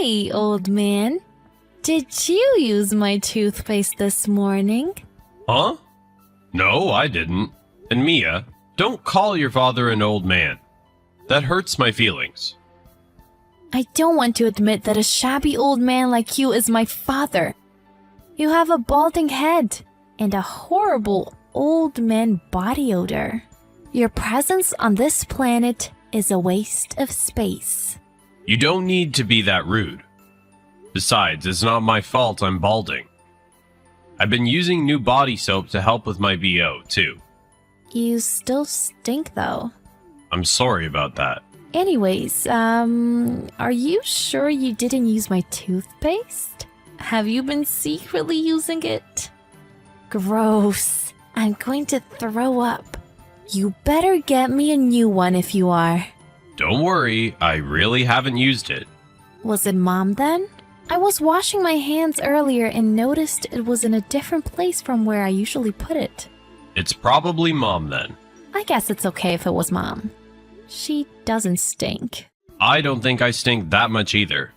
Hey, old man. Did you use my toothpaste this morning? Huh? No, I didn't. And Mia, don't call your father an old man. That hurts my feelings. I don't want to admit that a shabby old man like you is my father. You have a balding head and a horrible old man body odor. Your presence on this planet is a waste of space. You don't need to be that rude. Besides, it's not my fault I'm balding. I've been using new body soap to help with my BO, too. You still stink, though. I'm sorry about that. Anyways, are you sure you didn't use my toothpaste? Have you been secretly using it? Gross. I'm going to throw up. You better get me a new one if you are. Don't worry, I really haven't used it. Was it Mom then? I was washing my hands earlier and noticed it was in a different place from where I usually put it. It's probably Mom then. I guess it's okay if it was Mom. She doesn't stink. I don't think I stink that much either.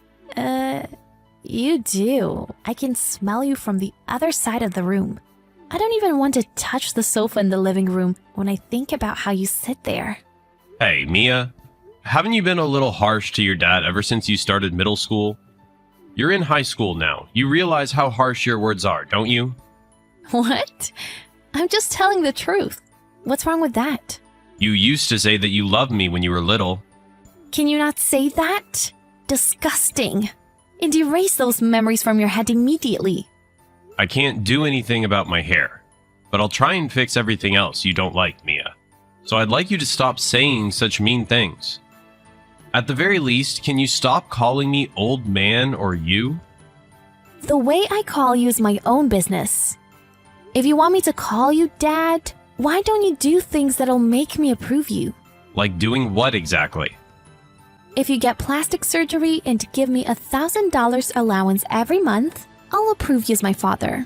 You do. I can smell you from the other side of the room. I don't even want to touch the sofa in the living room when I think about how you sit there. Hey, Mia, haven't you been a little harsh to your dad ever since you started middle school? You're in high school now. You realize how harsh your words are, don't you? What? I'm just telling the truth. What's wrong with that? You used to say that you loved me when you were little. Can you not say that? Disgusting. And erase those memories from your head immediately. I can't do anything about my hair, but I'll try and fix everything else you don't like, Mia. So I'd like you to stop saying such mean things. At the very least, can you stop calling me old man or you? The way I call you is my own business. If you want me to call you Dad, why don't you do things that'll make me approve you? Like doing what exactly? If you get plastic surgery and give me $1,000 allowance every month, I'll approve you as my father.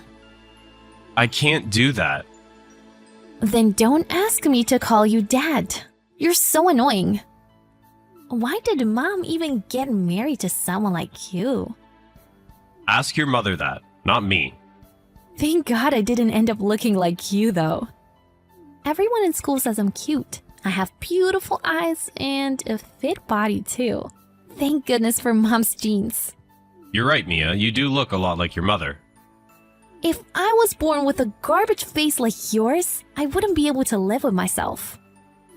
I can't do that. Then don't ask me to call you Dad. You're so annoying. Why did Mom even get married to someone like you? Ask your mother that, not me. Thank God I didn't end up looking like you, though. Everyone in school says I'm cute. I have beautiful eyes and a fit body, too. Thank goodness for Mom's genes. You're right, Mia. You do look a lot like your mother. If I was born with a garbage face like yours, I wouldn't be able to live with myself.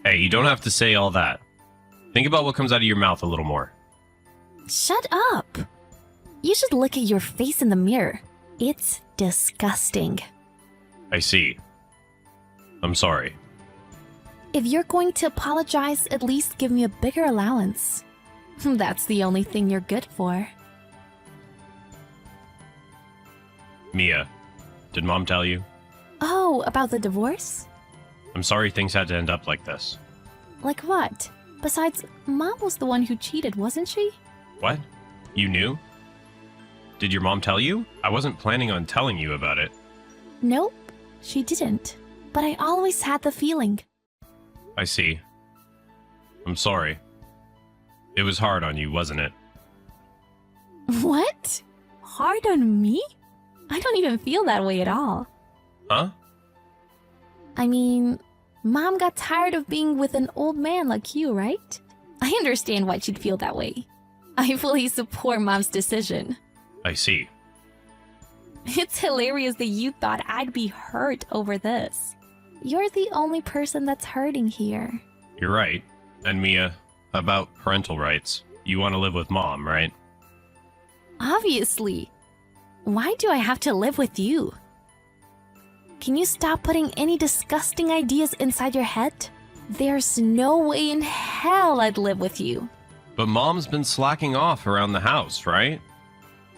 Hey, you don't have to say all that. Think about what comes out of your mouth a little more. Shut up. You should look at your face in the mirror. It's disgusting. I see. I'm sorry. If you're going to apologize, at least give me a bigger allowance. That's the only thing you're good for. Mia, did Mom tell you? Oh, about the divorce? I'm sorry things had to end up like this. Like what? Besides, Mom was the one who cheated, wasn't she? What? You knew? Did your mom tell you? I wasn't planning on telling you about it. Nope, she didn't. But I always had the feeling. I see. I'm sorry. It was hard on you, wasn't it? What? Hard on me? I don't even feel that way at all. Huh? I mean, Mom got tired of being with an old man like you, right? I understand why she'd feel that way. I fully support Mom's decision. I see. It's hilarious that you thought I'd be hurt over this. You're the only person that's hurting here. You're right. And Mia, about parental rights. You want to live with Mom, right? Obviously. Why do I have to live with you? Can you stop putting any disgusting ideas inside your head? There's no way in hell I'd live with you. But Mom's been slacking off around the house, right?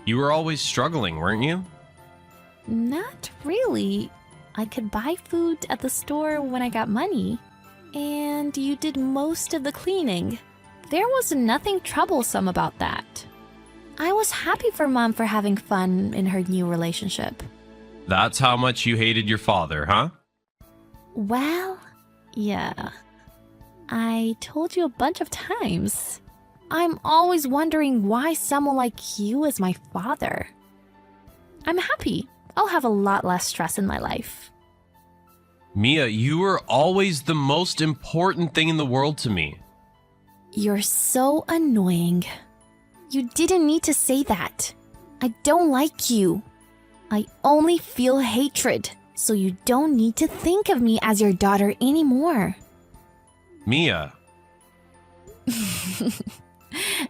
You were always struggling, weren't you? Not really. I could buy food at the store when I got money. And you did most of the cleaning. There was nothing troublesome about that. I was happy for Mom for having fun in her new relationship. That's how much you hated your father, huh? Well, yeah. I told you a bunch of times. I'm always wondering why someone like you is my father. I'm happy. I'll have a lot less stress in my life. Mia, you were always the most important thing in the world to me. You're so annoying. You didn't need to say that. I don't like you. I only feel hatred, so you don't need to think of me as your daughter anymore. Mia,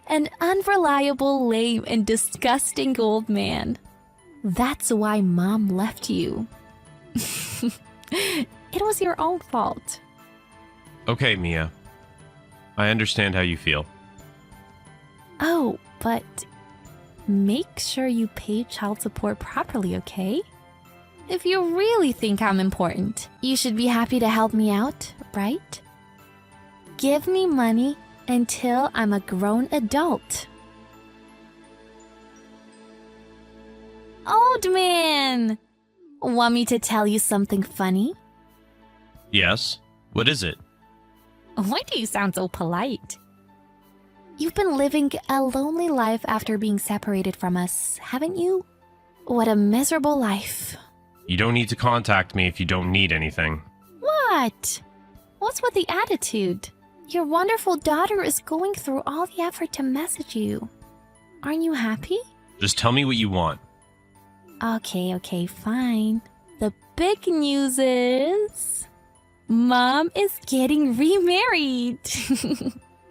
An unreliable, lame, and disgusting old man. That's why Mom left you. It was your own fault. okay, Mia. I understand how you feel. Oh, but make sure you pay child support properly, okay? If you really think I'm important, you should be happy to help me out, right? Give me money until I'm a grown adult. Old man! Want me to tell you something funny? Yes? What is it? Why do you sound so polite? You've been living a lonely life after being separated from us, haven't you? What a miserable life. You don't need to contact me if you don't need anything. What? What's with the attitude? Your wonderful daughter is going through all the effort to message you. Aren't you happy? Just tell me what you want. Okay, fine. The big news is... Mom is getting remarried.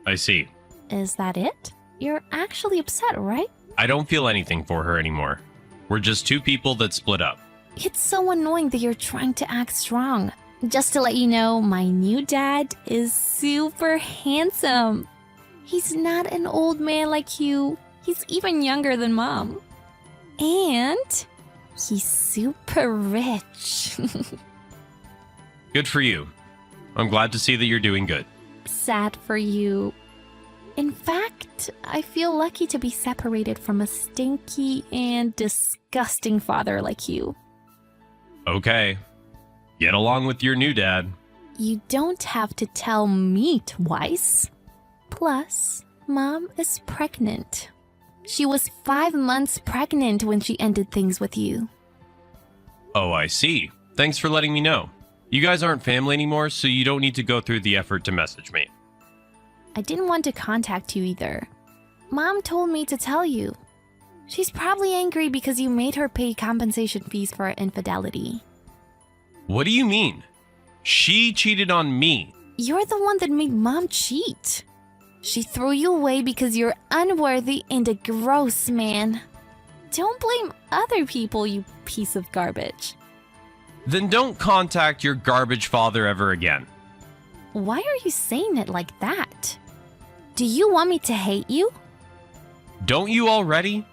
I see. Is that it? You're actually upset, right? I don't feel anything for her anymore. We're just two people that split up. It's so annoying that you're trying to act strong. Just to let you know, my new dad is super handsome. He's not an old man like you. He's even younger than Mom. And he's super rich. Good for you. I'm glad to see that you're doing good. Sad for you. In fact, I feel lucky to be separated from a stinky and disgusting father like you. Okay. Get along with your new dad. You don't have to tell me twice. Plus, Mom is pregnant. She was 5 months pregnant when she ended things with you. Oh, I see. Thanks for letting me know. You guys aren't family anymore, so you don't need to go through the effort to message me. I didn't want to contact you either. Mom told me to tell you. She's probably angry because you made her pay compensation fees for her infidelity. What do you mean? She cheated on me. You're the one that made Mom cheat. She threw you away because you're unworthy and a gross man. Don't blame other people, you piece of garbage. Then don't contact your garbage father ever again. Why are you saying it like that? Do you want me to hate you? Don't you already?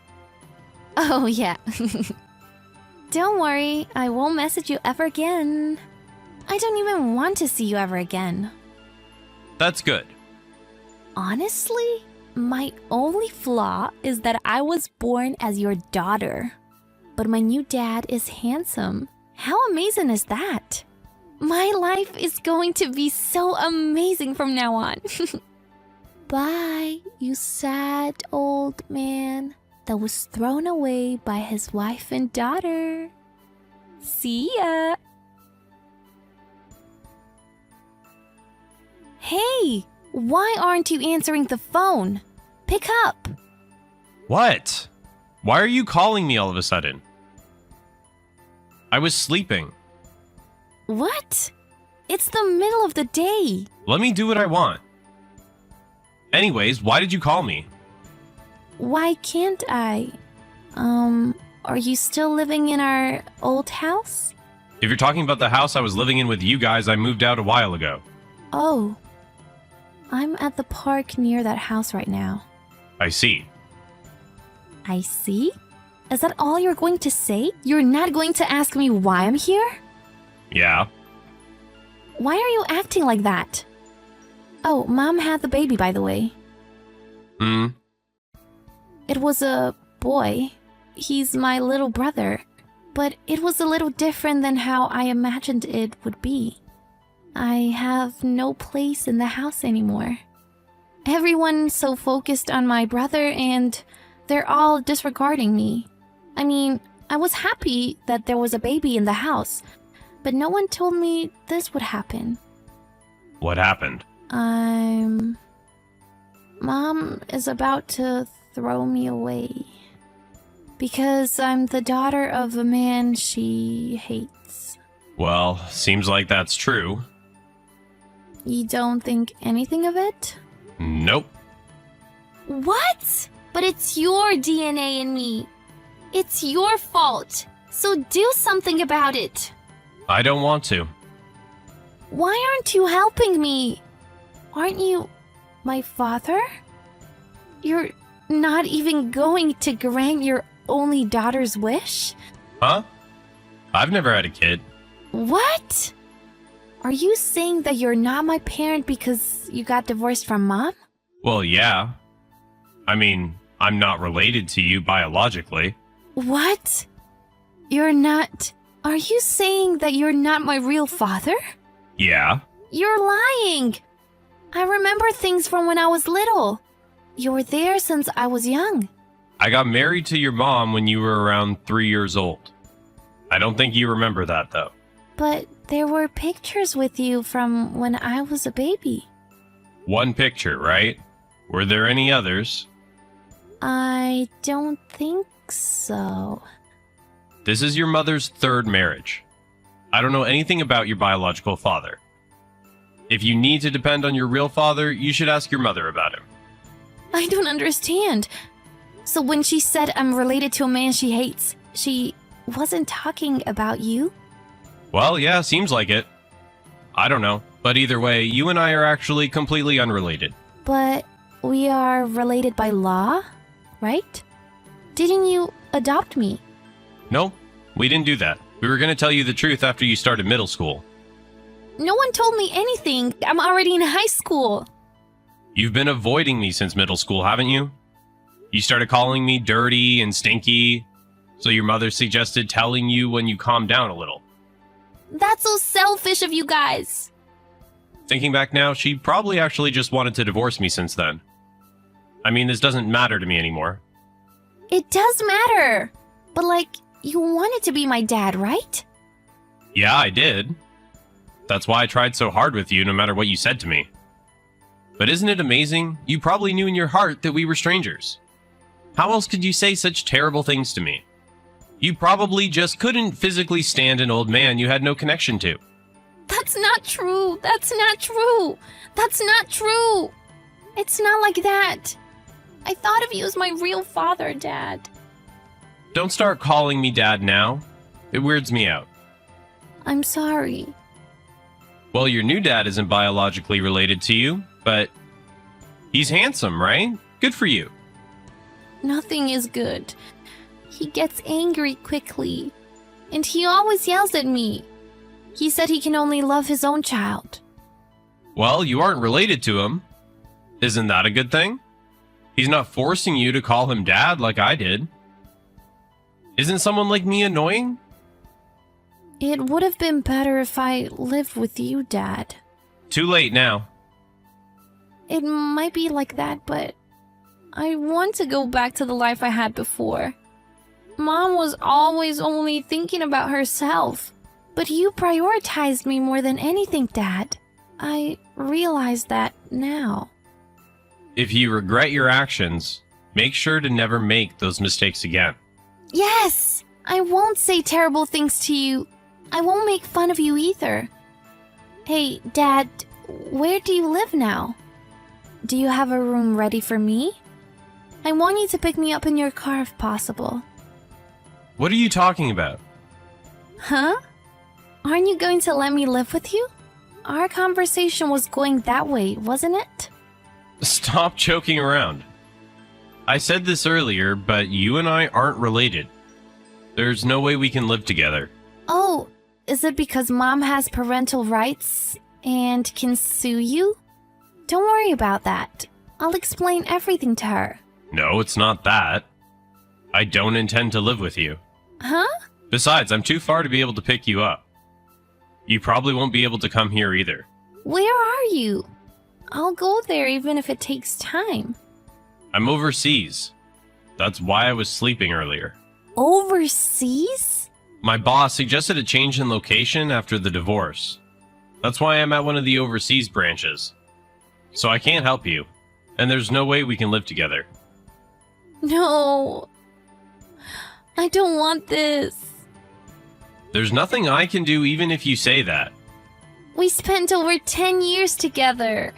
Oh, yeah. Don't worry, I won't message you ever again. I don't even want to see you ever again. That's good. Honestly, my only flaw is that I was born as your daughter. But my new dad is handsome. How amazing is that? My life is going to be so amazing from now on. Bye, you sad old man that was thrown away by his wife and daughter. See ya. Hey, why aren't you answering the phone? Pick up. What? Why are you calling me all of a sudden? I was sleeping. What? It's the middle of the day. Let me do what I want. Anyways, why did you call me? Why can't I? Are you still living in our old house? If you're talking about the house I was living in with you guys, I moved out a while ago. Oh. I'm at the park near that house right now. I see. I see? Is that all you're going to say? You're not going to ask me why I'm here? Yeah. Why are you acting like that? Oh, Mom had the baby, by the way. It was a boy. He's my little brother. But it was a little different than how I imagined it would be. I have no place in the house anymore. Everyone's so focused on my brother and they're all disregarding me. I mean, I was happy that there was a baby in the house, but no one told me this would happen. What happened? Mom is about to throw me away. Because I'm the daughter of a man she hates. Well, seems like that's true. You don't think anything of it? Nope. What? But it's your DNA in me. It's your fault. So do something about it. I don't want to. Why aren't you helping me? Aren't you my father? You're not even going to grant your only daughter's wish? Huh? I've never had a kid. What? Are you saying that you're not my parent because you got divorced from Mom? Well, yeah. I mean, I'm not related to you biologically. What? You're not... Are you saying that you're not my real father? Yeah. You're lying! I remember things from when I was little. You were there since I was young. I got married to your mom when you were around 3 years old. I don't think you remember that, though. But there were pictures with you from when I was a baby. One picture, right? Were there any others? I don't think so. This is your mother's third marriage. I don't know anything about your biological father. If you need to depend on your real father, you should ask your mother about him. I don't understand. So when she said I'm related to a man she hates, she wasn't talking about you? Well, yeah, seems like it. I don't know. But either way, you and I are actually completely unrelated. But we are related by law, right? Didn't you adopt me? No, we didn't do that. We were going to tell you the truth after you started middle school. No one told me anything. I'm already in high school. You've been avoiding me since middle school, haven't you? You started calling me dirty and stinky, so your mother suggested telling you when you calmed down a little. That's so selfish of you guys. Thinking back now, she probably actually just wanted to divorce me since then. I mean, this doesn't matter to me anymore. It does matter. But you wanted to be my dad, right? Yeah, I did. That's why I tried so hard with you no matter what you said to me. But isn't it amazing? You probably knew in your heart that we were strangers. How else could you say such terrible things to me? You probably just couldn't physically stand an old man you had no connection to. That's not true. That's not true. That's not true. It's not like that. I thought of you as my real father, Dad. Don't start calling me Dad now. It weirds me out. I'm sorry. Well, your new dad isn't biologically related to you, but he's handsome, right? Good for you. Nothing is good. He gets angry quickly, and he always yells at me. He said he can only love his own child. Well, you aren't related to him. Isn't that a good thing? He's not forcing you to call him Dad like I did. Isn't someone like me annoying? It would have been better if I lived with you, Dad. Too late now. It might be like that, but I want to go back to the life I had before. Mom was always only thinking about herself, but you prioritized me more than anything, Dad. I realize that now. If you regret your actions, make sure to never make those mistakes again. Yes! I won't say terrible things to you. I won't make fun of you either. Hey, Dad, where do you live now? Do you have a room ready for me? I want you to pick me up in your car if possible. What are you talking about? Huh? Aren't you going to let me live with you? Our conversation was going that way, wasn't it? Stop joking around. I said this earlier, but you and I aren't related. There's no way we can live together. Oh, is it because Mom has parental rights and can sue you? Don't worry about that. I'll explain everything to her. No, it's not that. I don't intend to live with you. Huh? Besides, I'm too far to be able to pick you up. You probably won't be able to come here either. Where are you? I'll go there even if it takes time. I'm overseas. That's why I was sleeping earlier. Overseas? My boss suggested a change in location after the divorce. That's why I'm at one of the overseas branches. So I can't help you, and there's no way we can live together. No. I don't want this. There's nothing I can do even if you say that. We spent over 10 years together.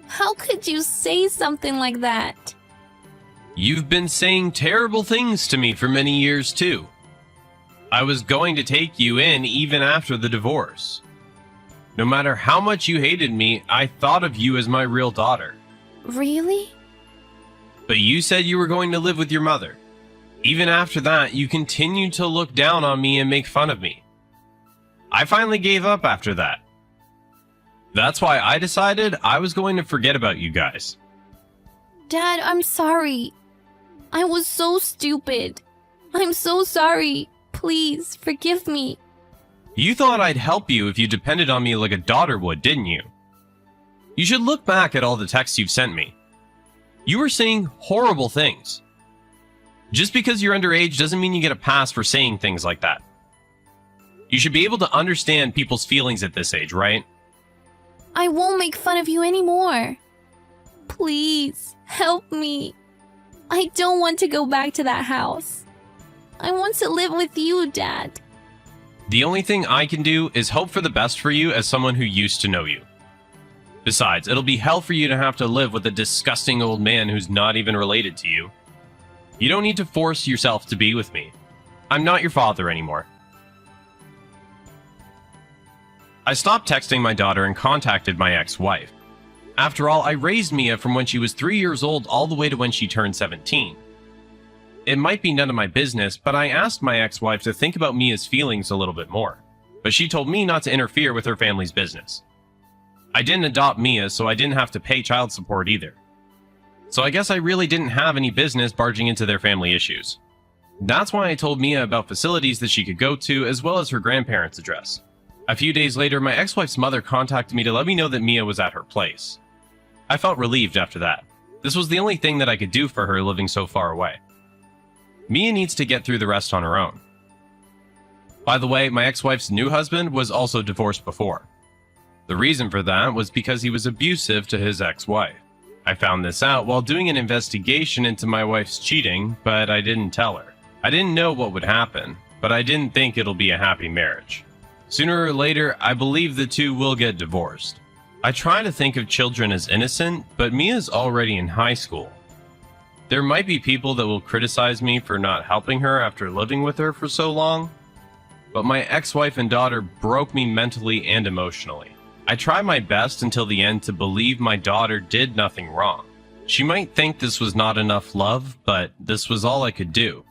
How could you say something like that? You've been saying terrible things to me for many years too. I was going to take you in even after the divorce. No matter how much you hated me, I thought of you as my real daughter. Really? But you said you were going to live with your mother. Even after that, you continued to look down on me and make fun of me. I finally gave up after that. That's why I decided I was going to forget about you guys. Dad, I'm sorry. I was so stupid. I'm so sorry. Please, forgive me. You thought I'd help you if you depended on me like a daughter would, didn't you? You should look back at all the texts you've sent me. You were saying horrible things. Just because you're underage doesn't mean you get a pass for saying things like that. You should be able to understand people's feelings at this age, right? I won't make fun of you anymore. Please, help me. I don't want to go back to that house. I want to live with you, Dad. The only thing I can do is hope for the best for you as someone who used to know you. Besides, it'll be hell for you to have to live with a disgusting old man who's not even related to you. You don't need to force yourself to be with me. I'm not your father anymore. I stopped texting my daughter and contacted my ex-wife. After all, I raised Mia from when she was 3 years old all the way to when she turned 17. It might be none of my business, but I asked my ex-wife to think about Mia's feelings a little bit more. But she told me not to interfere with her family's business. I didn't adopt Mia, so I didn't have to pay child support either. So I guess I really didn't have any business barging into their family issues. That's why I told Mia about facilities that she could go to, as well as her grandparents' address. A few days later, my ex-wife's mother contacted me to let me know that Mia was at her place. I felt relieved after that. This was the only thing that I could do for her living so far away. Mia needs to get through the rest on her own. By the way, my ex-wife's new husband was also divorced before. The reason for that was because he was abusive to his ex-wife. I found this out while doing an investigation into my wife's cheating, but I didn't tell her. I didn't know what would happen, but I didn't think it'll be a happy marriage. Sooner or later, I believe the two will get divorced. I try to think of children as innocent, but Mia's already in high school. There might be people that will criticize me for not helping her after living with her for so long, but my ex-wife and daughter broke me mentally and emotionally. I try my best until the end to believe my daughter did nothing wrong. She might think this was not enough love, but this was all I could do.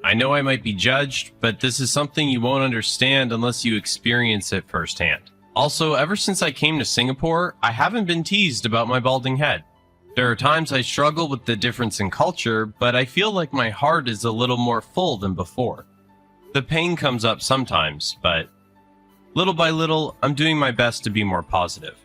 I know I might be judged, but this is something you won't understand unless you experience it firsthand. Also, ever since I came to Singapore, I haven't been teased about my balding head. There are times I struggle with the difference in culture, but I feel like my heart is a little more full than before. The pain comes up sometimes, but little by little, I'm doing my best to be more positive.